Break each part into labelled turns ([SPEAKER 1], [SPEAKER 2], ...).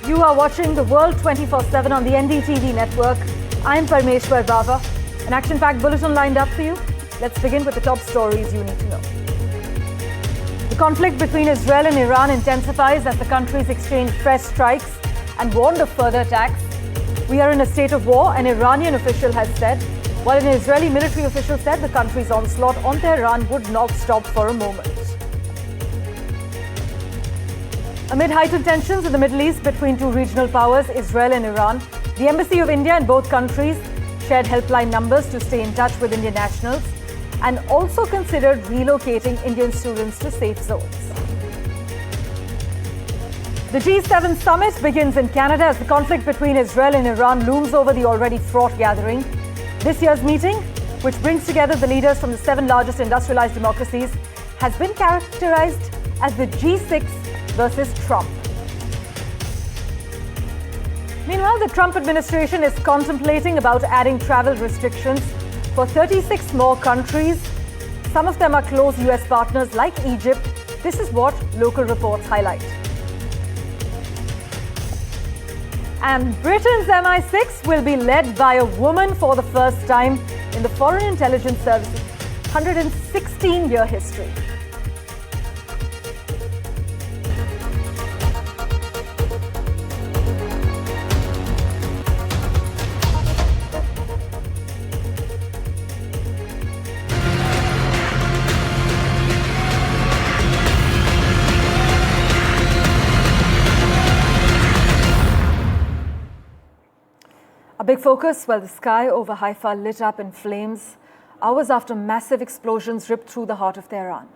[SPEAKER 1] You are watching The World 24/7 on the NDTV network. I'm Parmeshwar Bawa. An action-packed bulletin lined up for you. Let's begin with the top stories you need to know. The conflict between Israel and Iran intensifies as the countries exchange fresh strikes and warned of further attacks. We are in a state of war, an Iranian official has said, while an Israeli military official said the country's onslaught on Tehran would not stop for a moment. Amid heightened tensions in the Middle East between two regional powers, Israel and Iran, the Embassy of India in both countries shared helpline numbers to stay in touch with Indian nationals and also considered relocating Indian students to safe zones. The G7 summit begins in Canada as the conflict between Israel and Iran looms over the already fraught gathering. This year's meeting, which brings together the leaders from the 7 largest industrialized democracies, has been characterized as the G6 versus Trump. Meanwhile, the Trump administration is contemplating about adding travel restrictions for 36 more countries. Some of them are close US partners like Egypt. This is what local reports highlight. And Britain's Mi6 will be led by a woman for the first time in the Foreign Intelligence Service's 116-year history. A big focus, the sky over Haifa lit up in flames hours after massive explosions ripped through the heart of Tehran.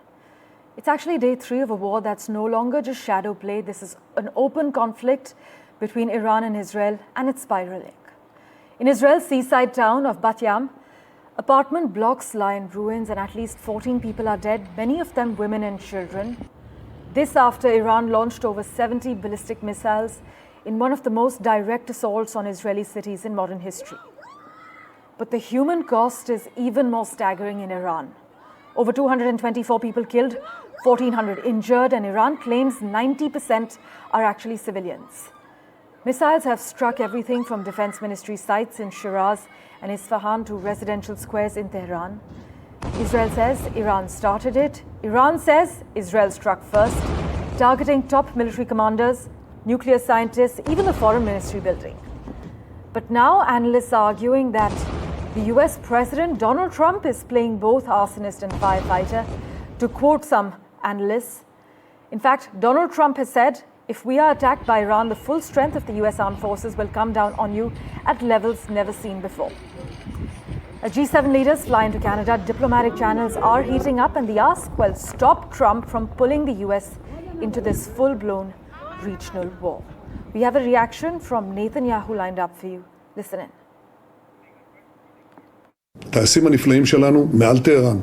[SPEAKER 1] It's actually day 3 of a war that's no longer just shadow play. This is an open conflict between Iran and Israel, and it's spiraling. In Israel's seaside town of Bat Yam, apartment blocks lie in ruins and at least 14 people are dead, many of them women and children. This after Iran launched over 70 ballistic missiles in one of the most direct assaults on Israeli cities in modern history. But the human cost is even more staggering in Iran. Over 224 people killed, 1,400 injured, and Iran claims 90% are actually civilians. Missiles have struck everything from defense ministry sites in Shiraz and Isfahan to residential squares in Tehran. Israel says Iran started it. Iran says Israel struck first, targeting top military commanders, nuclear scientists, even the foreign ministry building. But now analysts are arguing that the US President Donald Trump is playing both arsonist and firefighter, to quote some analysts. In fact, Donald Trump has said, if we are attacked by Iran, the full strength of the US armed forces will come down on you at levels never seen before. As G7 leaders fly into Canada, diplomatic channels are heating up, and the ask will stop Trump from pulling the US into this full-blown regional war. We have a reaction from Netanyahu lined up for you. Listen in.
[SPEAKER 2] הטייסים הנפלאים שלנו מעל טהרן.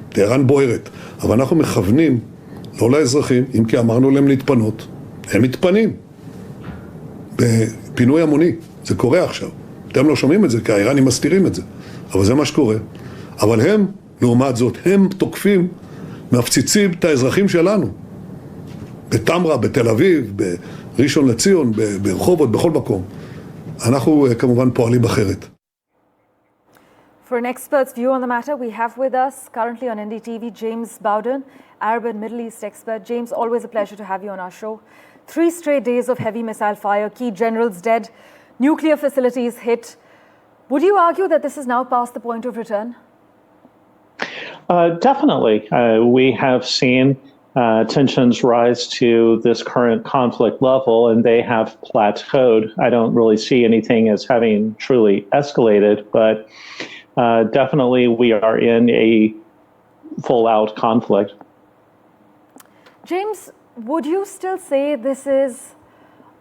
[SPEAKER 2] טהרן בוערת. אבל אנחנו מכוונים לא לאזרחים, אם כי אמרנו להם להתפנות. הם מתפנים. בפינוי המוני. זה קורה עכשיו. אתם לא שומעים את זה, כי האיראנים מסתירים את זה. אבל זה מה שקורה. אבל הם, לעומת זאת, הם תוקפים, מפציצים את האזרחים שלנו. בתמרה, בתל אביב, בראשון לציון, ברחובות, בכל מקום. אנחנו כמובן פועלים אחרת.
[SPEAKER 1] For an expert's view on the matter, we have with us currently on NDTV James Bowden, Arab and Middle East expert. James, always a pleasure to have you on our show. 3 straight days of heavy missile fire, key generals dead, nuclear facilities hit. Would you argue that this is now past the point of return?
[SPEAKER 3] Definitely. We have seen tensions rise to this current conflict level, and they have plateaued. I don't really see anything as having truly escalated, but definitely we are in a full-out conflict.
[SPEAKER 1] James, would you still say this is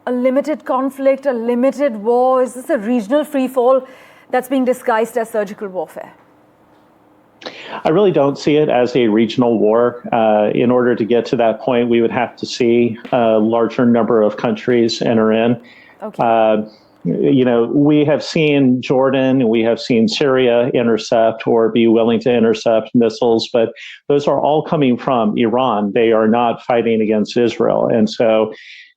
[SPEAKER 1] a limited conflict, a limited war? Is this a regional free-fall that's being disguised as surgical warfare?
[SPEAKER 3] I really don't see it as a regional war. In order to get to that point, we would have to see a larger number of countries enter in.
[SPEAKER 1] Okay.
[SPEAKER 3] We have seen Jordan, we have seen Syria intercept or be willing to intercept missiles, but those are all coming from Iran. They are not fighting against Israel. And so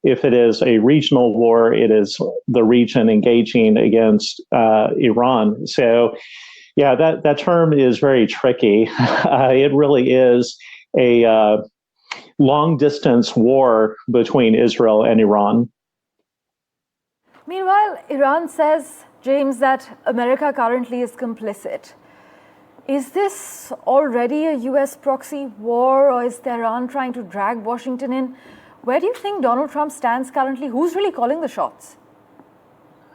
[SPEAKER 3] if it is a regional war, it is the region engaging against Iran. So, yeah, that term is very tricky. It really is a long distance war between Israel and Iran.
[SPEAKER 1] Meanwhile, Iran says, James, that America currently is complicit. Is this already a US proxy war, or is Tehran trying to drag Washington in? Where do you think Donald Trump stands currently? Who's really calling the shots?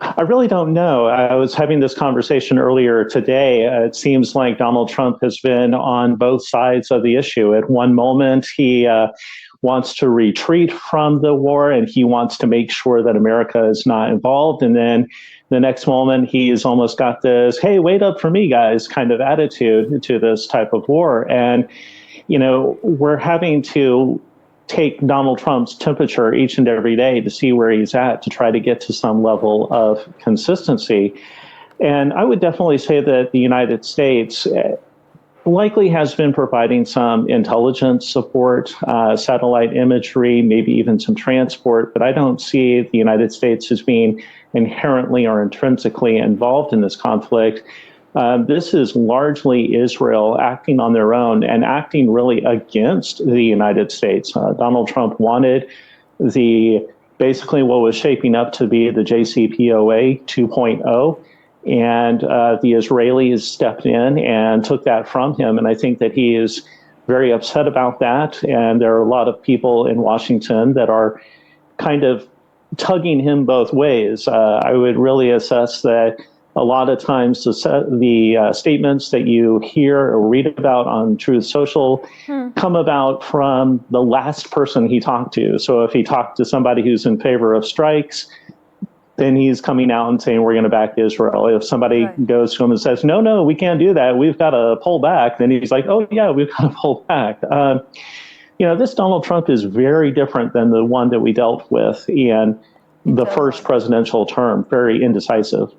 [SPEAKER 3] I really don't know. I was having this conversation earlier today. It seems like Donald Trump has been on both sides of the issue. At one moment, he wants to retreat from the war and he wants to make sure that America is not involved. And then the next moment, he's almost got this, hey, wait up for me, guys, kind of attitude to this type of war. And, you know, we're having to take Donald Trump's temperature each and every day to see where he's at, to try to get to some level of consistency. And I would definitely say that the United States likely has been providing some intelligence support, satellite imagery, maybe even some transport, but I don't see the United States as being inherently or intrinsically involved in this conflict. This is largely Israel acting on their own and acting really against the United States. Donald Trump wanted basically what was shaping up to be the JCPOA 2.0. And the Israelis stepped in and took that from him. And I think that he is very upset about that. And there are a lot of people in Washington that are kind of tugging him both ways. I would really assess that a lot of times the statements that you hear or read about on Truth Social come about from the last person he talked to. So if he talked to somebody who's in favor of strikes, then he's coming out and saying, we're going to back Israel. If somebody goes to him and says, no, we can't do that, we've got to pull back, then he's like, oh, yeah, we've got to pull back. You know, this Donald Trump is very different than the one that we dealt with in the first presidential term, very indecisive.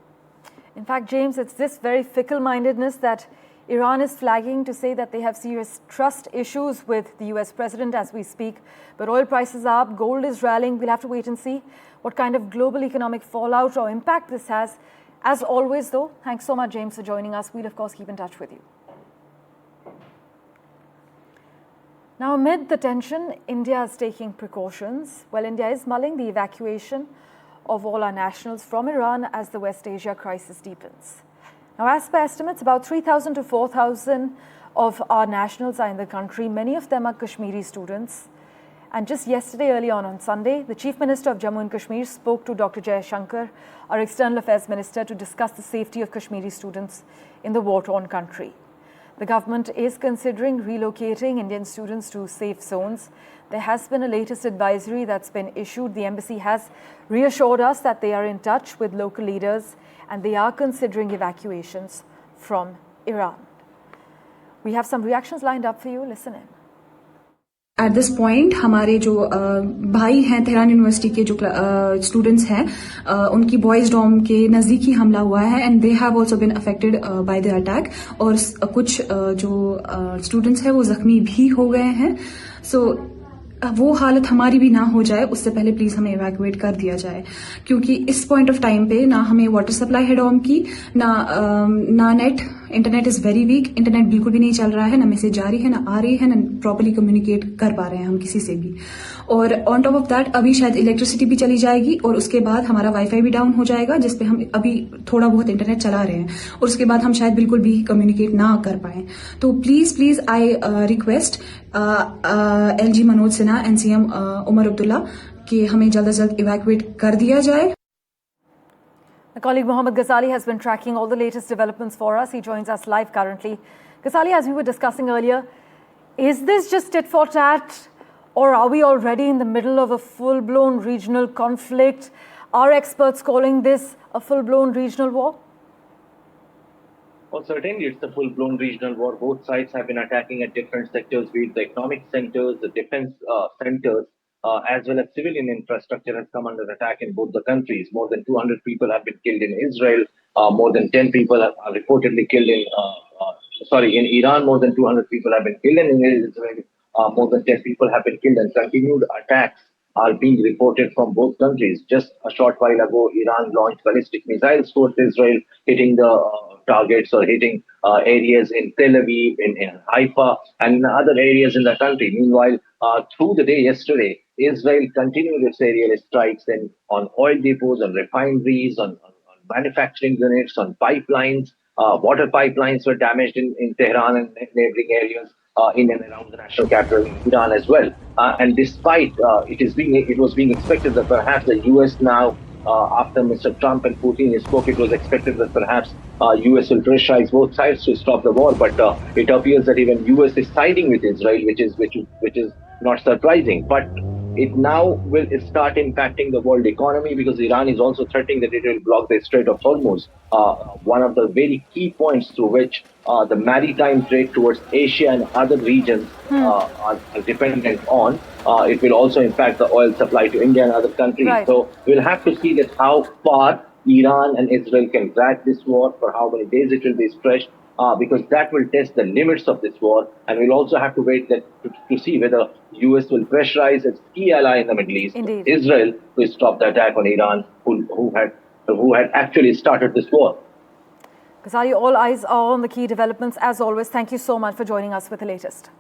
[SPEAKER 1] In fact, James, it's this very fickle-mindedness that Iran is flagging to say that they have serious trust issues with the US president as we speak. But oil prices are up, gold is rallying. We'll have to wait and see what kind of global economic fallout or impact this has. As always, though, thanks so much, James, for joining us. We'll, of course, keep in touch with you. Now, amid the tension, India is taking precautions. Well, India is mulling the evacuation of all our nationals from Iran as the West Asia crisis deepens. Now, as per estimates, about 3,000 to 4,000 of our nationals are in the country. Many of them are Kashmiri students. And just yesterday, early on Sunday, the Chief Minister of Jammu and Kashmir spoke to Dr. Jaishankar, our External Affairs Minister, to discuss the safety of Kashmiri students in the war-torn country. The government is considering relocating Indian students to safe zones. There has been a latest advisory that's been issued. The embassy has reassured us that they are in touch with local leaders and they are considering evacuations from Iran. We have some reactions lined up for you. Listen in.
[SPEAKER 4] At this point, हमारे जो भाई हैं Tehran university के जो students हैं उनकी boys Dom के नजदीक ही हमला हुआ है and they have also been affected by the attack और कुछ जो स्टूडेंट्स हैं वो जख्मी भी हो गए हैं सो वो हालत हमारी भी ना हो जाए उससे पहले प्लीज हमें इवैक्यूएट कर दिया जाए क्योंकि इस पॉइंट ऑफ टाइम पे ना हमें वाटर सप्लाई है डॉम की ना net internet is very weak internet बिल्कुल भी नहीं चल रहा है ना मैसेज जा रही है ना आ रही है ना प्रॉपर्ली कम्युनिकेट कर पा रहे हैं हम किसी से भी और ऑन टॉप ऑफ दैट अभी शायद इलेक्ट्रिसिटी भी चली जाएगी और उसके बाद हमारा वाईफाई भी डाउन हो जाएगा जिसपे हम अभी थोड़ा बहुत इंटरनेट चला रहे हैं और उसके बाद हम शायद बिल्कुल भी कम्युनिकेट ना कर पाए तो please I request LG Manoj Sinha and CM Omar Abdullah कि हमें जल्द से जल्द इवैक्यूएट कर दिया जाए.
[SPEAKER 1] My colleague Mohammed Ghazali has been tracking all the latest developments for us. He joins us live currently. Ghazali, as we were discussing earlier, is this just tit for tat or are we already in the middle of a full-blown regional conflict? Are experts calling this a full-blown regional war?
[SPEAKER 5] Well, certainly it's a full-blown regional war. Both sides have been attacking at different sectors, be it the economic centers, the defense centers, as well as civilian infrastructure has come under attack in both the countries. More than 200 people have been killed in Israel. More than 10 people are reportedly killed in Iran. More than 200 people have been killed in Israel. More than 10 people have been killed and continued attacks are being reported from both countries. Just a short while ago, Iran launched ballistic missiles towards Israel, hitting the targets or hitting areas in Tel Aviv, in Haifa, and other areas in the country. Meanwhile, through the day yesterday, Israel continued its aerial strikes on oil depots, on refineries, on manufacturing units, on pipelines. Water pipelines were damaged in Tehran and neighboring areas in and around the national capital in Iran as well. And despite it was being expected that perhaps the U.S. now, after Mr. Trump and Putin spoke, it was expected that perhaps U.S. will pressurize both sides to stop the war. But it appears that even U.S. is siding with Israel, which is not surprising. But it now will start impacting the world economy because Iran is also threatening that it will block the Strait of Hormuz, one of the very key points through which the maritime trade towards Asia and other regions are dependent on. It will also impact the oil supply to India and other countries.
[SPEAKER 1] Right.
[SPEAKER 5] So we'll have to see that how far Iran and Israel can drag this war, for how many days it will be stretched, because that will test the limits of this war. And we'll also have to wait to see whether U.S. will pressurize its key ally in the Middle East,
[SPEAKER 1] Indeed.
[SPEAKER 5] Israel, to stop the attack on Iran, who had actually started this war.
[SPEAKER 1] Ghazali, all eyes are on the key developments. As always, thank you so much for joining us with the latest.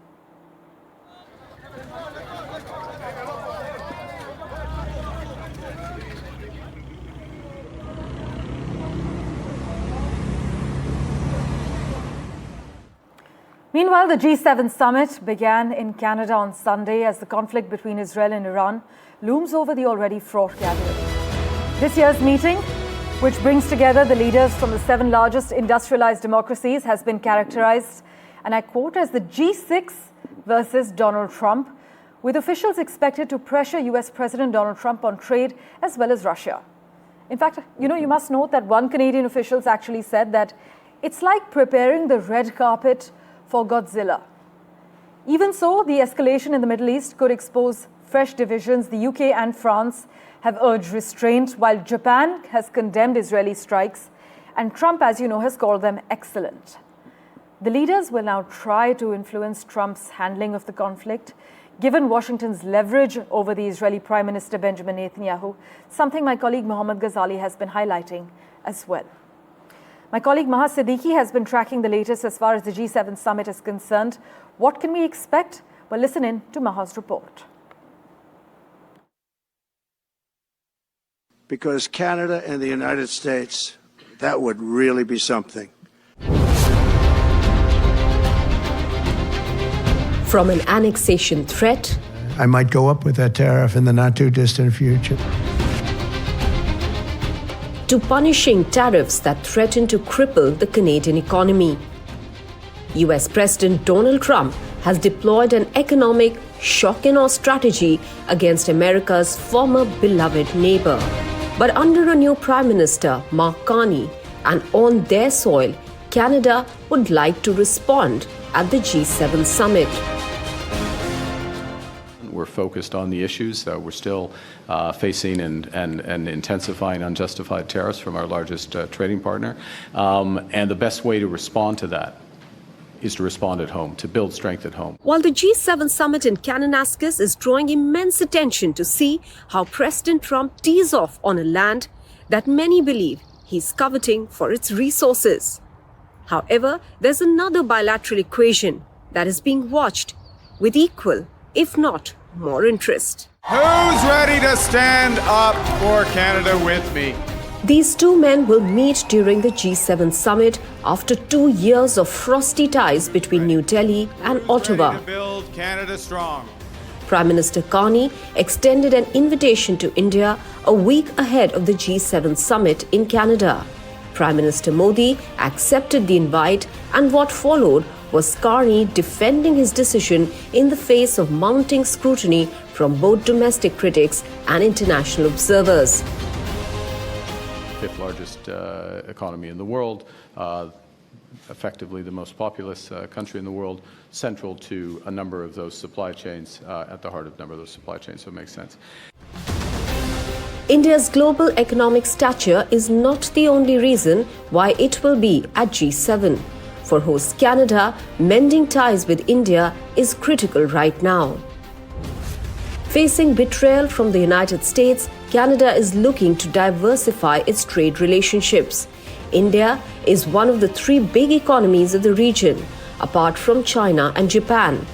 [SPEAKER 1] Meanwhile, the G7 summit began in Canada on Sunday as the conflict between Israel and Iran looms over the already fraught gathering. This year's meeting, which brings together the leaders from the 7 largest industrialized democracies, has been characterized, and I quote, as the G6 versus Donald Trump, with officials expected to pressure US President Donald Trump on trade as well as Russia. In fact, you must note that one Canadian official actually said that it's like preparing the red carpet for Godzilla. Even so, the escalation in the Middle East could expose fresh divisions. The UK and France have urged restraint, while Japan has condemned Israeli strikes, and Trump, as you know, has called them excellent. The leaders will now try to influence Trump's handling of the conflict, given Washington's leverage over the Israeli Prime Minister Benjamin Netanyahu, something my colleague Mohammad Ghazali has been highlighting as well. My colleague Maha Siddiqui has been tracking the latest as far as the G7 summit is concerned. What can we expect? Well, listen in to Maha's report.
[SPEAKER 6] Because Canada and the United States, that would really be something.
[SPEAKER 7] From an annexation threat,
[SPEAKER 6] I might go up with that tariff in the not too distant future.
[SPEAKER 7] to punishing tariffs that threaten to cripple the Canadian economy. US President Donald Trump has deployed an economic shock and awe strategy against America's former beloved neighbor. But under a new Prime Minister, Mark Carney, and on their soil, Canada would like to respond at the G7 summit.
[SPEAKER 8] We're focused on the issues. We're still facing and intensifying unjustified tariffs from our largest trading partner. And the best way to respond to that is to respond at home, to build strength at home.
[SPEAKER 7] While the G7 summit in Kananaskis is drawing immense attention to see how President Trump tees off on a land that many believe he's coveting for its resources. However, there's another bilateral equation that is being watched with equal, if not more interest.
[SPEAKER 9] Who's ready to stand up for Canada with me?
[SPEAKER 7] These two men will meet during the G7 summit after 2 years of frosty ties between New Delhi and Ottawa.
[SPEAKER 9] Ready to build Canada strong.
[SPEAKER 7] Prime Minister Carney extended an invitation to India a week ahead of the G7 summit in Canada. Prime Minister Modi accepted the invite, and what followed was Carney defending his decision in the face of mounting scrutiny from both domestic critics and international observers.
[SPEAKER 8] Fifth largest economy in the world, effectively the most populous country in the world, central to a number of those supply chains, at the heart of a number of those supply chains, so it makes sense.
[SPEAKER 7] India's global economic stature is not the only reason why it will be at G7. For host Canada, mending ties with India is critical right now. Facing betrayal from the United States, Canada is looking to diversify its trade relationships. India is one of the three big economies of the region, apart from China and Japan.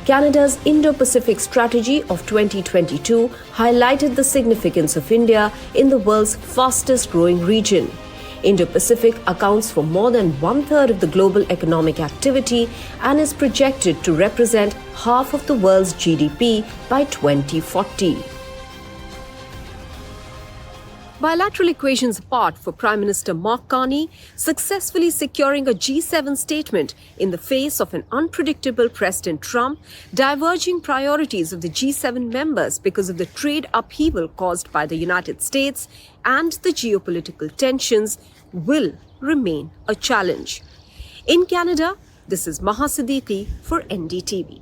[SPEAKER 7] Canada's Indo-Pacific strategy of 2022 highlighted the significance of India in the world's fastest-growing region. Indo-Pacific accounts for more than one-third of the global economic activity and is projected to represent half of the world's GDP by 2040. Bilateral equations apart for Prime Minister Mark Carney, successfully securing a G7 statement in the face of an unpredictable President Trump, diverging priorities of the G7 members because of the trade upheaval caused by the United States and the geopolitical tensions will remain a challenge. In Canada, this is Maha Siddiqui for NDTV.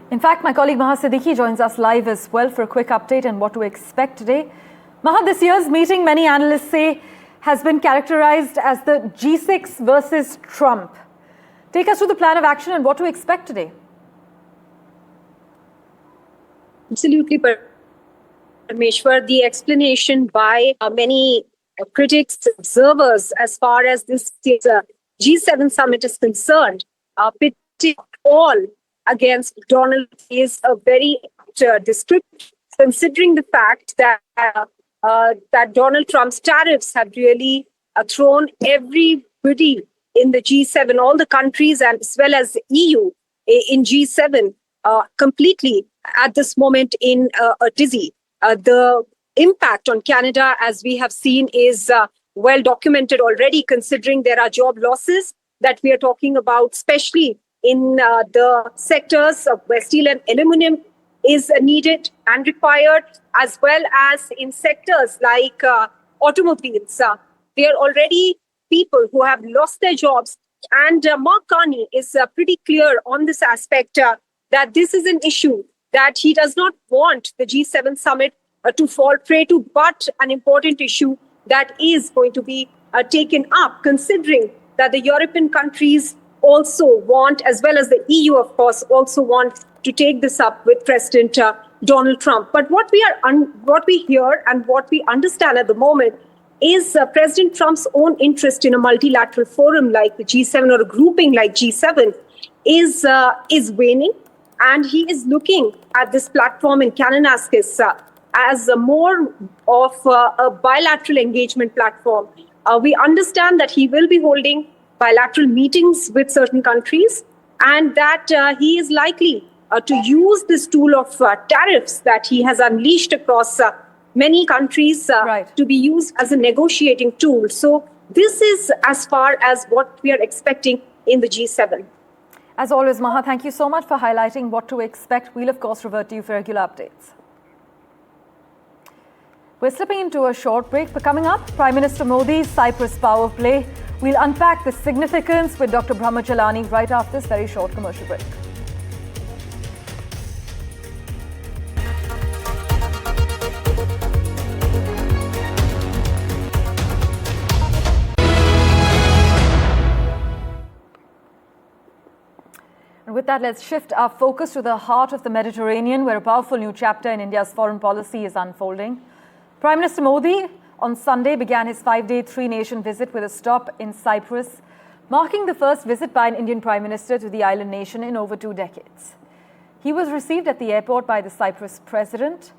[SPEAKER 1] In fact, my colleague Maha Siddiqui joins us live as well for a quick update on what to expect today. Maha, this year's meeting, many analysts say, has been characterized as the G6 versus Trump. Take us through the plan of action and what to expect today.
[SPEAKER 10] Absolutely, Parmeshwar. The explanation by many critics, observers, as far as this G7 summit is concerned, pitting all against Donald is a very descriptive, considering the fact that that Donald Trump's tariffs have really thrown everybody in the G7, all the countries and as well as the EU in G7 completely at this moment in a dizzy. The impact on Canada, as we have seen, is well documented already, considering there are job losses that we are talking about, especially in the sectors of where steel and aluminum is needed and required, as well as in sectors like automobiles. There are already people who have lost their jobs. And Mark Carney is pretty clear on this aspect that this is an issue that he does not want the G7 summit to fall prey to, but an important issue that is going to be taken up, considering that the European countries also want, as well as the EU, of course, also want to take this up with President Donald Trump. But what we hear and what we understand at the moment is President Trump's own interest in a multilateral forum like the G7 or a grouping like G7 is waning, and he is looking at this platform in Kananaskis as more of a bilateral engagement platform. We understand that he will be holding bilateral meetings with certain countries, and that he is likely to use this tool of tariffs that he has unleashed across many countries to be used as a negotiating tool. So this is as far as what we are expecting in the G7.
[SPEAKER 1] As always, Maha, thank you so much for highlighting what to expect. We'll, of course, revert to you for regular updates. We're slipping into a short break, but coming up, Prime Minister Modi's Cyprus power play. We'll unpack the significance with Dr. Brahma Chelani right after this very short commercial break. And with that, let's shift our focus to the heart of the Mediterranean, where a powerful new chapter in India's foreign policy is unfolding. Prime Minister Modi on Sunday began his 5-day, 3-nation visit with a stop in Cyprus, marking the first visit by an Indian Prime Minister to the island nation in over 2 decades. He was received at the airport by the Cyprus president,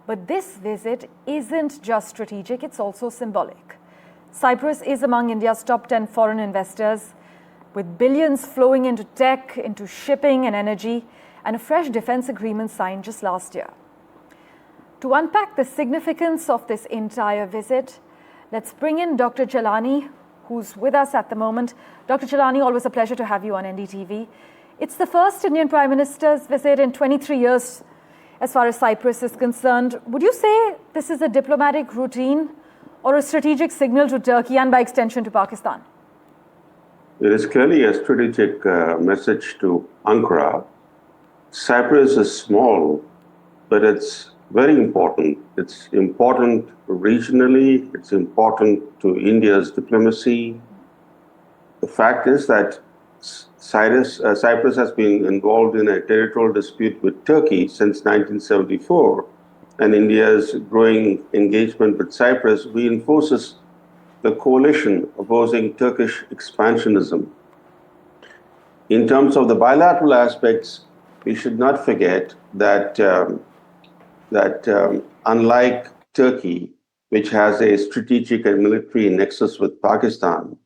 [SPEAKER 1] but this visit isn't just strategic, it's also symbolic. Cyprus is among India's top 10 foreign investors, with billions flowing into tech, into shipping and energy, and a fresh defense agreement signed just last year. To unpack the significance of this entire visit, let's bring in Dr. Chelani, who's with us at the moment. Dr. Chelani, always a pleasure to have you on NDTV. It's the first Indian Prime Minister's visit in 23 years as far as Cyprus is concerned. Would you say this is a diplomatic routine or a strategic signal to Turkey and by extension to Pakistan?
[SPEAKER 11] It is clearly a strategic message to Ankara. Cyprus is small, but it's very important. It's important regionally. It's important to India's diplomacy. The fact is that Cyprus has been involved in a territorial dispute with Turkey since 1974, and India's growing engagement with Cyprus reinforces the coalition opposing Turkish expansionism. In terms of the bilateral aspects, we should not forget that unlike Turkey, which has a strategic and military nexus with Pakistan,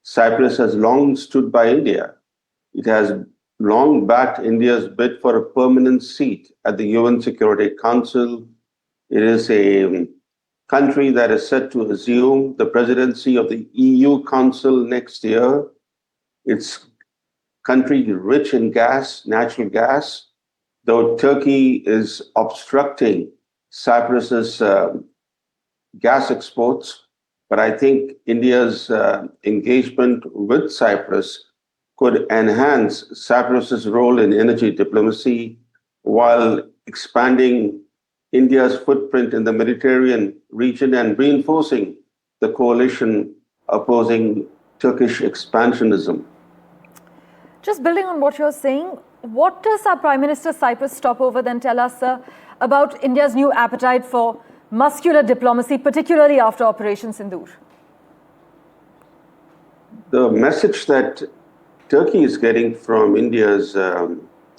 [SPEAKER 11] Cyprus has long stood by India. It has long backed India's bid for a permanent seat at the UN Security Council. It is a country that is set to assume the presidency of the EU Council next year. It's country rich in gas, natural gas, though Turkey is obstructing Cyprus's gas exports. But I think India's engagement with Cyprus could enhance Cyprus's role in energy diplomacy while expanding India's footprint in the Mediterranean region and reinforcing the coalition opposing Turkish expansionism.
[SPEAKER 1] Just building on what you're saying, what does our Prime Minister's Cyprus stopover then tell us, sir, about India's new appetite for muscular diplomacy, particularly after Operation Sindoor?
[SPEAKER 11] The message that Turkey is getting from India's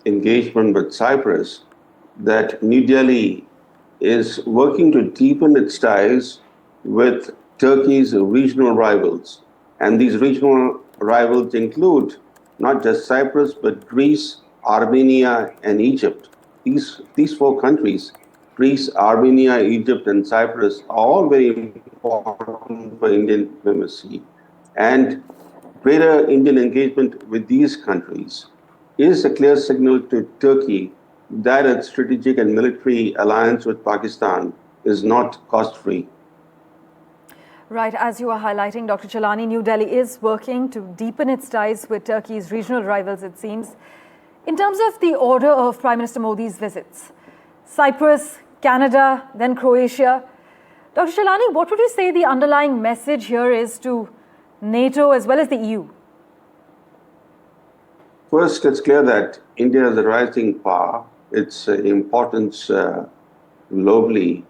[SPEAKER 11] engagement with Cyprus, that New Delhi is working to deepen its ties with Turkey's regional rivals. And these regional rivals include not just Cyprus, but Greece, Armenia, and Egypt. These four countries, Greece, Armenia, Egypt, and Cyprus, are all very important for Indian diplomacy. And greater Indian engagement with these countries is a clear signal to Turkey that its strategic and military alliance with Pakistan is not cost-free.
[SPEAKER 1] Right, as you are highlighting, Dr. Chelani, New Delhi is working to deepen its ties with Turkey's regional rivals, it seems. In terms of the order of Prime Minister Modi's visits, Cyprus, Canada, then Croatia, Dr. Chelani, what would you say the underlying message here is to NATO as well as the EU?
[SPEAKER 11] First, it's clear that India is a rising power. Its importance globally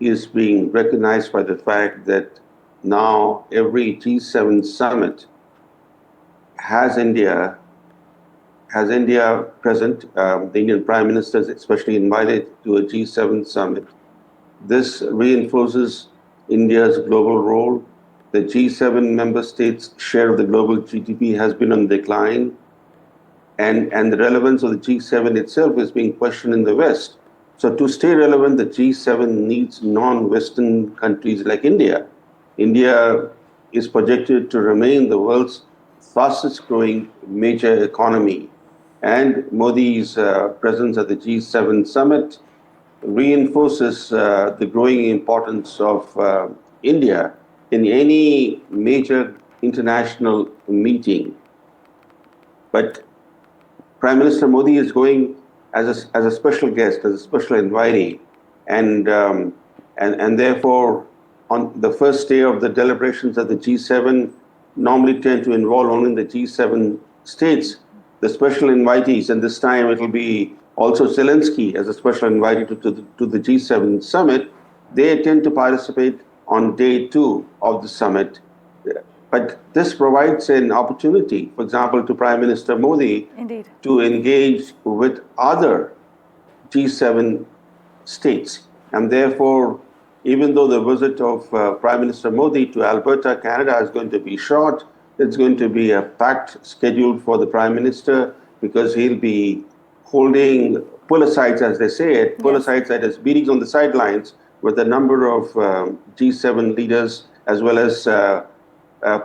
[SPEAKER 11] is being recognized by the fact that now every G7 summit has India present. The Indian Prime Minister is especially invited to a G7 summit. This reinforces India's global role. The G7 member states' share of the global GDP has been on decline. And the relevance of the G7 itself is being questioned in the West. So to stay relevant, the G7 needs non-Western countries like India. India is projected to remain the world's fastest growing major economy. And Modi's presence at the G7 summit reinforces the growing importance of India in any major international meeting. But Prime Minister Modi is going as a special guest, as a special invitee, and therefore, on the first day of the deliberations at the G7, normally tend to involve only the G7 states, the special invitees, and this time it will be also Zelensky as a special invitee to the G7 summit. They tend to participate on day 2 of the summit. But this provides an opportunity, for example, to Prime Minister Modi
[SPEAKER 1] Indeed.
[SPEAKER 11] to engage with other G7 states. And therefore, even though the visit of Prime Minister Modi to Alberta, Canada is going to be short, it's going to be a packed schedule for the Prime Minister because he'll be holding pull-asides, as they say it, pull-asides at his meetings on the sidelines with a number of G7 leaders, as well as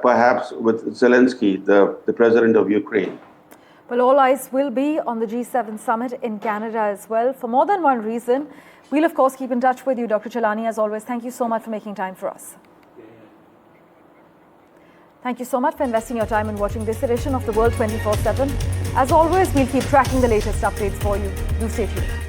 [SPEAKER 11] perhaps with Zelensky, the president of Ukraine.
[SPEAKER 1] Well, all eyes will be on the G7 summit in Canada as well. For more than one reason, we'll of course keep in touch with you, Dr. Chelani, as always. Thank you so much for making time for us. Thank you so much for investing your time in watching this edition of The World 24/7. As always, we'll keep tracking the latest updates for you. Do stay tuned.